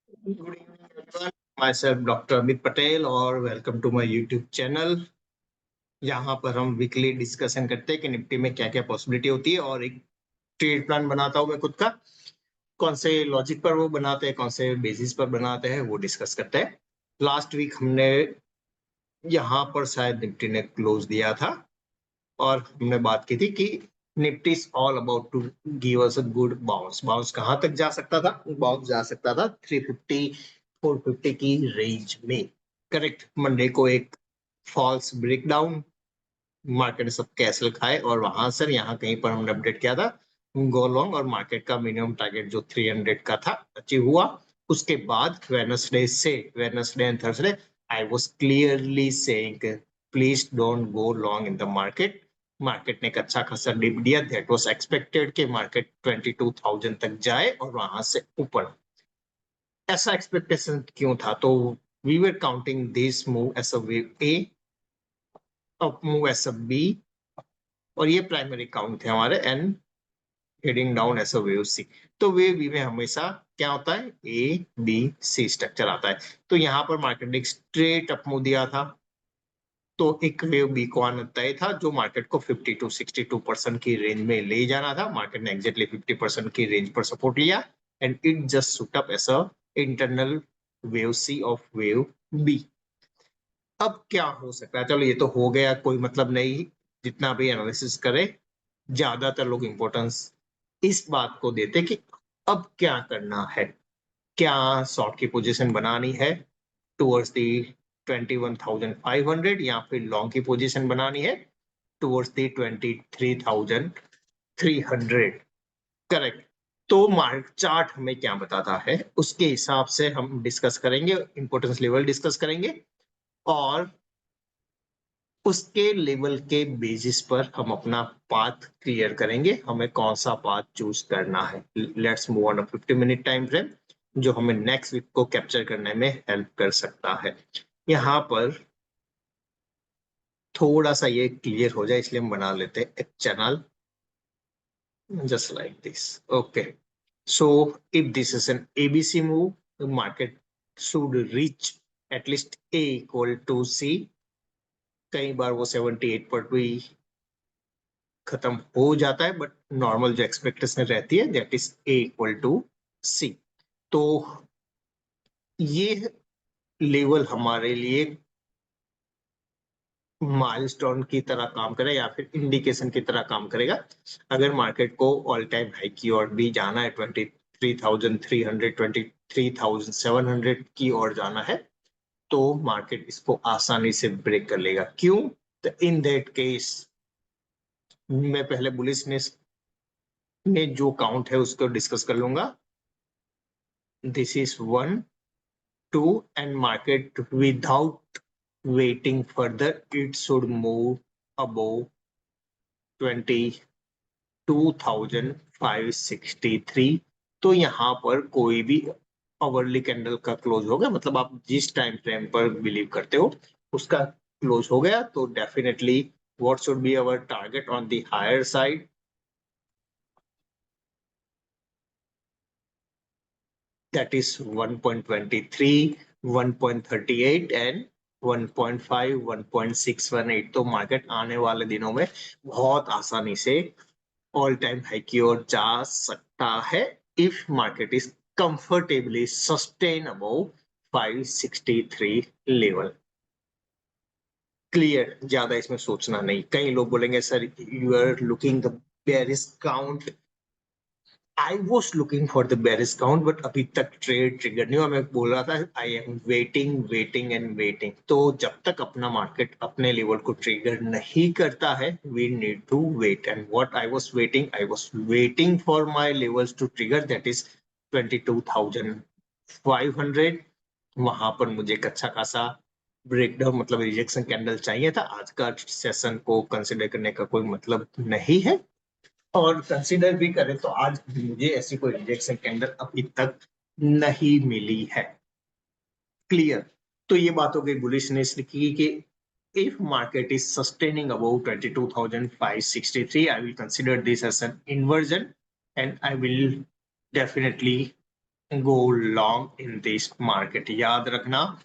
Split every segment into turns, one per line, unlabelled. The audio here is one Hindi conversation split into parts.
Good evening, everyone. Myself, Dr. Amit Patel, और welcome to my YouTube channel. यहाँ पर हम वीकली डिस्कशन करते हैं कि निफ्टी में क्या क्या पॉसिबिलिटी होती है, और एक ट्रेड प्लान बनाता हूँ मैं खुद का। कौन से लॉजिक पर वो बनाते हैं, कौन से बेसिस पर बनाते हैं, वो डिस्कस करते हैं। लास्ट वीक हमने यहाँ पर शायद निफ्टी ने क्लोज दिया था, और हमने बात की थी कि Nifty is all about to give us a good bounce. Bounce कहाँ तक जा सकता था? बाउंस जा सकता था 350 450 की रेंज में। करेक्ट। मंडे को एक फॉल्स ब्रेकडाउन, मार्केट ने सब कैसल खाए, और वहां से यहाँ कहीं पर हमने अपडेट किया था गो लॉन्ग, और मार्केट का मिनिमम टारगेट जो 300 का था अचीव हुआ। उसके बाद Wednesday and Thursday I was clearly saying please don't go long in the market. Market ने एक अच्छा खासा डिप दिया, दैट वाज एक्सपेक्टेड कि मार्केट 22,000 तक जाए और वहां से ऊपर। ऐसा एक्सपेक्टेशन क्यों था? तो we were counting this move as a wave A, up move as a B, और ये प्राइमरी काउंट थे हमारे, and heading down as a wave C. तो वेव बी में हमेशा क्या होता है? ए बी सी स्ट्रक्चर आता है। तो यहाँ पर मार्केट ने स्ट्रेट अप मूव दिया था, तो एक वेव बी को आना तय था, जो मार्केट को 50 to 62% की रेंज में ले जाना था। मार्केट ने एग्जैक्टली 50% की रेंज पर सपोर्ट लिया, and it just shot up as a internal wave C of wave B. अब क्या हो सकता है? चलो ये तो हो गया, कोई मतलब नहीं जितना भी एनालिसिस करे। ज्यादातर लोग इंपॉर्टेंस इस बात को देते कि अब क्या करना है। क्या शॉर्ट की पोजीशन बनानी है टुवर्ड्स दी 21,500, या फिर लॉन्ग की पोजीशन बनानी है टुवर्ड्स दी 23,300? करेक्ट। तो मार्क चार्ट हमें क्या बताता है, उसके हिसाब से हम डिस्कस करेंगे, इंपॉर्टेंस लेवल डिस्कस करेंगे, और उसके लेवल के बेसिस पर हम अपना पाथ क्लियर करेंगे, हमें कौन सा पाथ चूज करना है। Let's move on 50 minute time frame, जो हमें नेक्स्ट वीक को कैप्चर करने में हेल्प कर सकता है। यहाँ पर थोड़ा सा ये क्लियर हो जाए, इसलिए हम बना लेते हैं एक channel just like this. Okay. So if this is an ABC move, the market should reach at least A equal to C. कई बार वो 78 पर भी खत्म हो जाता है, बट नॉर्मल जो एक्सपेक्टेशन रहती है that is A equal to C। तो ये लेवल हमारे लिए माइलस्टोन की तरह काम करे, या फिर इंडिकेशन की तरह काम करेगा। अगर मार्केट को ऑल टाइम हाई की ओर भी जाना है, 23,300 23,700 की ओर जाना है, तो मार्केट इसको आसानी से ब्रेक कर लेगा। क्यों? तो इन दैट केस मैं पहले बुलिशनेस में जो काउंट है उसको डिस्कस कर लूंगा। This is 1 2, and market without waiting further it should move above 22,563। तो यहाँ पर कोई भी आवरली कैंडल का क्लोज हो गया, मतलब आप जिस टाइम फ्रेम पर बिलीव करते हो उसका क्लोज हो गया, तो definitely what should be our target on the higher side? That is 1.23, 1.38 and 1.5, 1.618। तो मार्केट आने वाले दिनों में बहुत आसानी से ऑल टाइम हाई की ओर जा सकता है, if market is comfortably sustain above 563 level. Clear? ज्यादा इसमें सोचना नहीं। कई लोग बोलेंगे sir you are looking the bearish count. I was looking for the bearish count, but अभी तक ट्रेड ट्रिगर नहीं हुआ। मैं बोल रहा था I am waiting waiting and waiting. तो जब तक अपना मार्केट अपने लेवल को ट्रिगर नहीं करता है, we need to wait. And what I was waiting for my levels to trigger, that is 22,500। वहां पर मुझे एक अच्छा खासा ब्रेकडाउन, मतलब रिजेक्शन कैंडल चाहिए था। आज का सेशन को कंसिडर करने का कोई मतलब नहीं है, और कंसिडर भी करें तो आज मुझे ऐसी कोई रिजेक्शन कैंडल अभी तक नहीं मिली है। क्लियर? तो ये बात हो गई बुलिशनेस की कि if market is sustaining above 22,563, I will consider this as an inversion, and I will definitely go long in this market. याद रखना,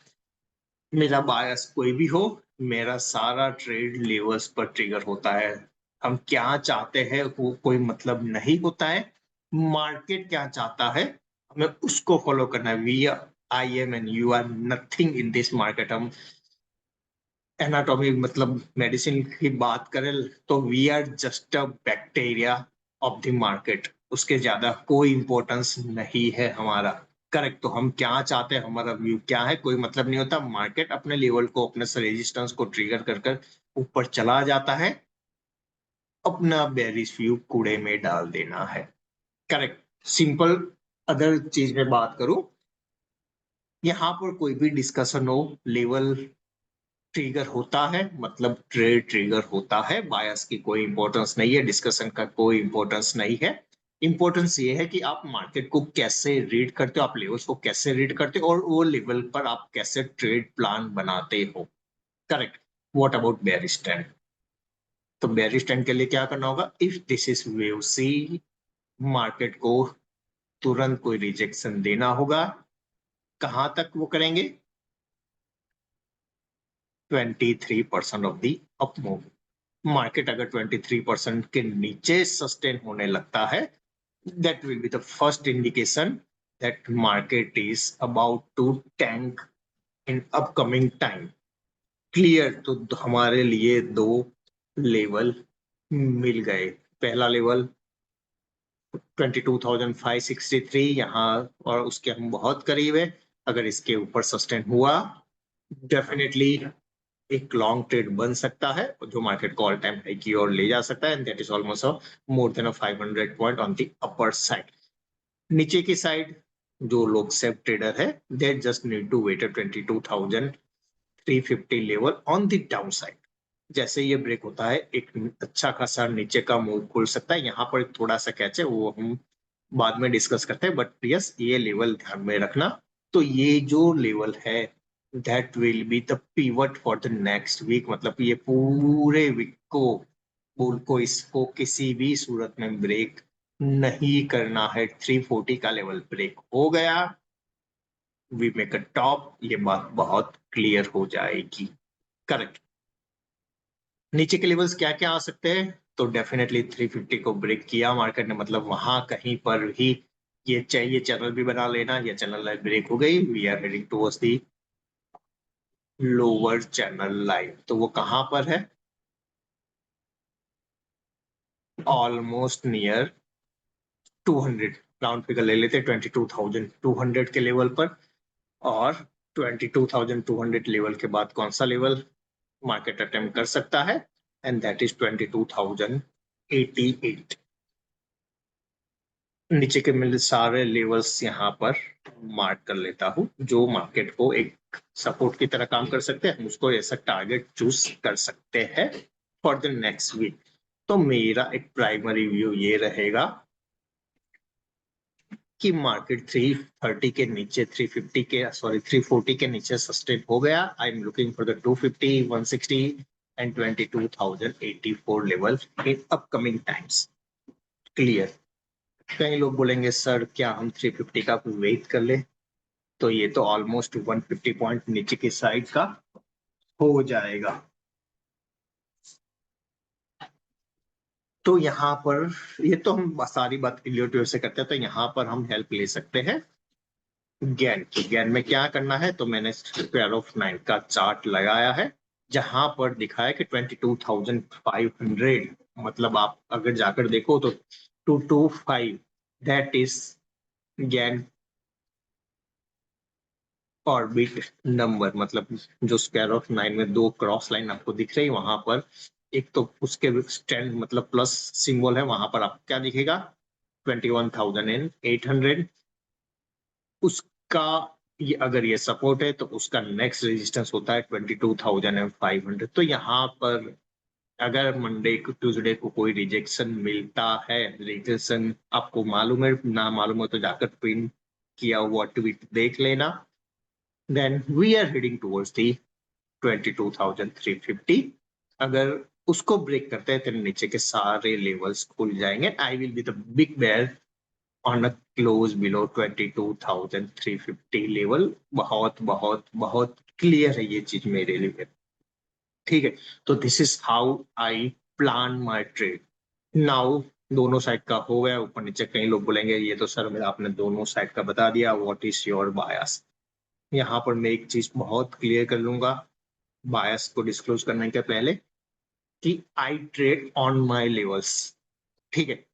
मेरा बायस कोई भी हो, मेरा सारा ट्रेड लेवल्स पर ट्रिगर होता है। हम क्या चाहते हैं वो कोई मतलब नहीं होता है, मार्केट क्या चाहता है हमें उसको फॉलो करना है। We I am and you are nothing in this market. हम एनाटॉमी मतलब मेडिसिन की बात करें तो we are just a bacteria of the market, उसके ज्यादा कोई इंपॉर्टेंस नहीं है हमारा। करेक्ट। तो हम क्या चाहते हैं, हमारा व्यू क्या है, कोई मतलब नहीं होता। मार्केट अपने लेवल को, अपने रेजिस्टेंस को ट्रिगर कर कर ऊपर चला जाता है, अपना बेरिश व्यू कूड़े में डाल देना है। करेक्ट। सिंपल। अदर चीज में बात करूं, यहाँ पर कोई भी डिस्कशन हो, लेवल ट्रिगर होता है मतलब ट्रेड ट्रिगर होता है। बायस की कोई इंपॉर्टेंस नहीं है, डिस्कशन का कोई इंपॉर्टेंस नहीं है। इंपॉर्टेंस ये है कि आप मार्केट को कैसे रीड करते हो, आप लेवल्स को कैसे रीड करते हो, और वो लेवल पर आप कैसे ट्रेड प्लान बनाते हो। Correct. What about bearish trend? तो बेयरिश ट्रेंड के लिए क्या करना होगा, if this is wave C, market को तुरंत कोई रिजेक्शन देना होगा। कहां तक वो करेंगे? 23% of the up move. Market अगर 23% के नीचे सस्टेन होने लगता है, that will be the first indication that market is about to tank in upcoming time. Clear. तो हमारे लिए दो लेवल मिल गए। पहला लेवल 22,563 यहाँ, और उसके हम बहुत करीब है। अगर इसके ऊपर सस्टेन हुआ, डेफिनेटली एक लॉन्ग ट्रेड बन सकता है जो मार्केट को ऑल टाइम हाई की ओर ले जा सकता है, and that is almost more than 500 point on the upper side. नीचे की साइड जो लोग सेफ ट्रेडर है, they just need to wait 22,350 level on the down side. जैसे ये ब्रेक होता है, एक अच्छा खासा नीचे का मूव खुल सकता है। यहाँ पर थोड़ा सा कैच है, वो हम बाद में डिस्कस करते हैं, बट यस ये लेवल ध्यान में रखना। तो ये जो लेवल है, that will be the pivot for the next week. मतलब ये पूरे वीक को, बुल को, इसको किसी भी सूरत में ब्रेक नहीं करना है। 340 का लेवल ब्रेक हो गया, वी मेक अ टॉप, ये बात बहुत क्लियर हो जाएगी। करेक्ट। नीचे के लेवल्स क्या क्या आ सकते हैं? तो डेफिनेटली 350 को ब्रेक किया मार्केट ने, मतलब वहां कहीं पर भी ये चाहिए चैनल भी बना लेना। ये चैनल लाइन ब्रेक हो गई, we are heading towards the lower channel line. तो वो कहां पर है? Almost near 200। राउंड फिगर ले लेते 22,200 के लेवल पर। और 22,200 लेवल के बाद कौन सा लेवल मार्केट अटेम्प्ट कर सकता है? And that is 22,088। नीचे के मिल सारे लेवल्स यहाँ पर मार्क कर लेता हूँ, जो मार्केट को एक सपोर्ट की तरह काम कर सकते हैं। हम उसको ऐसा टारगेट चूज कर सकते हैं फॉर द नेक्स्ट वीक। तो मेरा एक प्राइमरी व्यू ये रहेगा कि मार्केट 330 के नीचे, 340 के नीचे सस्टेन हो गया। I am looking for the 250, 160 and 22,084 level in upcoming times. Clear. कई लोग बोलेंगे सर क्या हम 350 का वेट कर ले? तो ये तो ऑलमोस्ट 150 पॉइंट नीचे की साइड का हो जाएगा। तो यहाँ पर ये तो हम सारी बात क्लियर से करते हैं, तो यहाँ पर हम हेल्प ले सकते हैं गैन की। गैन में क्या करना है, तो मैंने स्क्वायर ऑफ 9 का चार्ट लगाया है, जहां पर दिखाया कि 22,500, मतलब आप अगर जाकर देखो तो 225, that is Gann orbit number. मतलब जो स्क्वायर ऑफ 9 में दो क्रॉस लाइन आपको दिख रही है, वहां पर एक तो उसके स्टैंड मतलब प्लस सिंबल है, वहां पर आपको क्या दिखेगा? 21,800। उसका ये अगर ये सपोर्ट है तो उसका नेक्स्ट रेजिस्टेंस होता है 22,500। तो यहाँ पर अगर मंडे को, ट्यूसडे को कोई रिजेक्शन मिलता है, रिजेक्शन आपको मालूम है, ना मालूम हो तो जाकर पिन किया हुआ ट्वीट देख लेना, then we are heading towards the 22,350। अगर उसको ब्रेक करते हैं तो नीचे के सारे लेवल्स खुल जाएंगे। I will be the big bear on a close below 22,350 level. बहुत बहुत बहुत क्लियर है ये चीज मेरे लिए, ठीक है। तो this is how I plan my trade. Now दोनों साइड का हो गया, ऊपर नीचे कई लोग बोलेंगे ये तो सर मेरा आपने दोनों साइड का बता दिया, व्हाट इज योर बायस। यहाँ पर मैं एक चीज बहुत क्लियर कर लूंगा बायस को डिस्क्लोज करने के पहले, कि आई ट्रेड ऑन माई लेवल्स, ठीक है।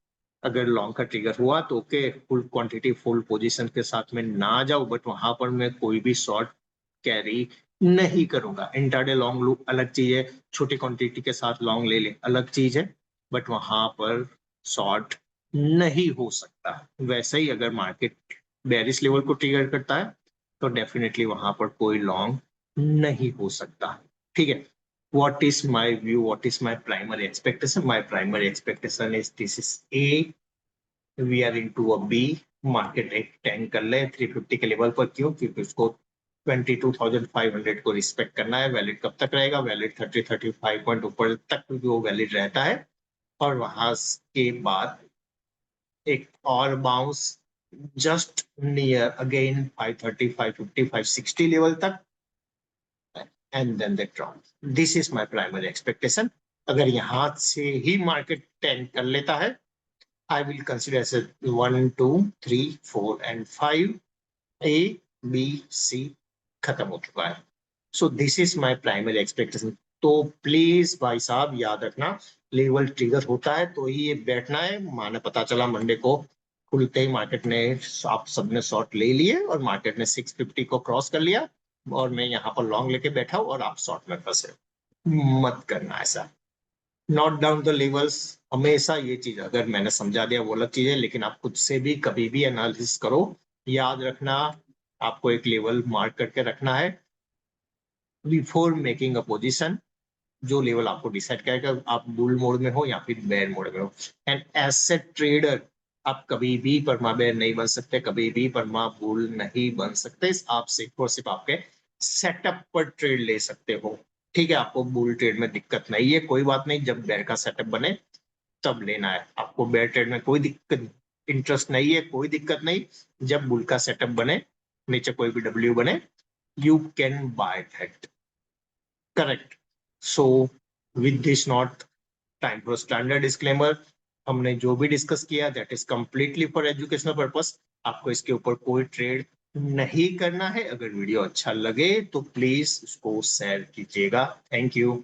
अगर लॉन्ग का ट्रिगर हुआ तो okay, full quantity full position के साथ में ना जाऊं, बट वहां पर मैं कोई भी शॉर्ट कैरी नहीं करूंगा। इंटरडे लॉन्ग लू अलग चीज है, छोटी क्वांटिटी के साथ लॉन्ग ले ले अलग चीज है, बट वहां पर शॉर्ट नहीं हो सकता। वैसे ही अगर मार्केट बेरिश लेवल को ट्रिगर करता है तो डेफिनेटली वहां पर कोई लॉन्ग नहीं हो सकता, ठीक है। What is my view? What is my primary expectation? My primary expectation is this is A, we are into a B, market एक टैंक कर ले 350 के लेवल पर। क्यों? क्योंकि उसको 22,500 को रिस्पेक्ट करना है। वैलिड कब तक रहेगा? वैलिड 30-35 पॉइंट ऊपर तक वो वैलिड रहता है, और वहां के बाद एक और bounce just near again 530, 550, 560 level तक, and then the drop. This is my primary expectation. अगर यहां से ही मार्केट टैंक कर लेता है, I will consider as a 1, 2, 3, 4 and 5, A, B, C खत्म हो चुका है। So this is my primary expectation. तो प्लीज भाई साहब याद रखना, लेवल ट्रिगर होता है तो ही ये बैठना है। माने पता चला मंडे को खुलते ही मार्केट ने, आप सबने शॉर्ट ले लिए और मार्केट ने 650 को क्रॉस कर लिया और मैं यहाँ पर लॉन्ग लेके बैठा हूँ और आप शॉर्ट में फंसे। मत करना ऐसा। नॉट डाउन द लेवल्स, हमेशा ये चीज अगर मैंने समझा दिया वो अलग चीज है, लेकिन आप खुद से भी कभी भी एनालिसिस करो। याद रखना, आपको एक लेवल मार्क करके रखना है बिफोर मेकिंग अ पोजीशन। जो लेवल आपको डिसाइड करेगा आप बुल मोड में हो या फिर बेयर मोड में हो। एंड एज ए ट्रेडर आप कभी भी परमा बेयर नहीं बन सकते, कभी भी परमा बुल नहीं बन सकते। आप सिर्फ और सिर्फ आपके सेटअप पर ट्रेड ले सकते हो, ठीक है। आपको बुल ट्रेड में दिक्कत नहीं है, कोई बात नहीं। जब बेयर का सेटअप बने तब लेना है। आपको बेयर ट्रेड में कोई दिक्कत इंटरेस्ट नहीं है, कोई दिक्कत नहीं। जब बुल का सेटअप बने, नीचे कोई भी डब्ल्यू बने, you can by that, correct. So with this not time for standard disclaimer, हमने जो भी डिस्कस किया that is completely for educational purpose. आपको इसके ऊपर कोई ट्रेड नहीं करना है। अगर वीडियो अच्छा लगे तो प्लीज उसको शेयर कीजिएगा। Thank you.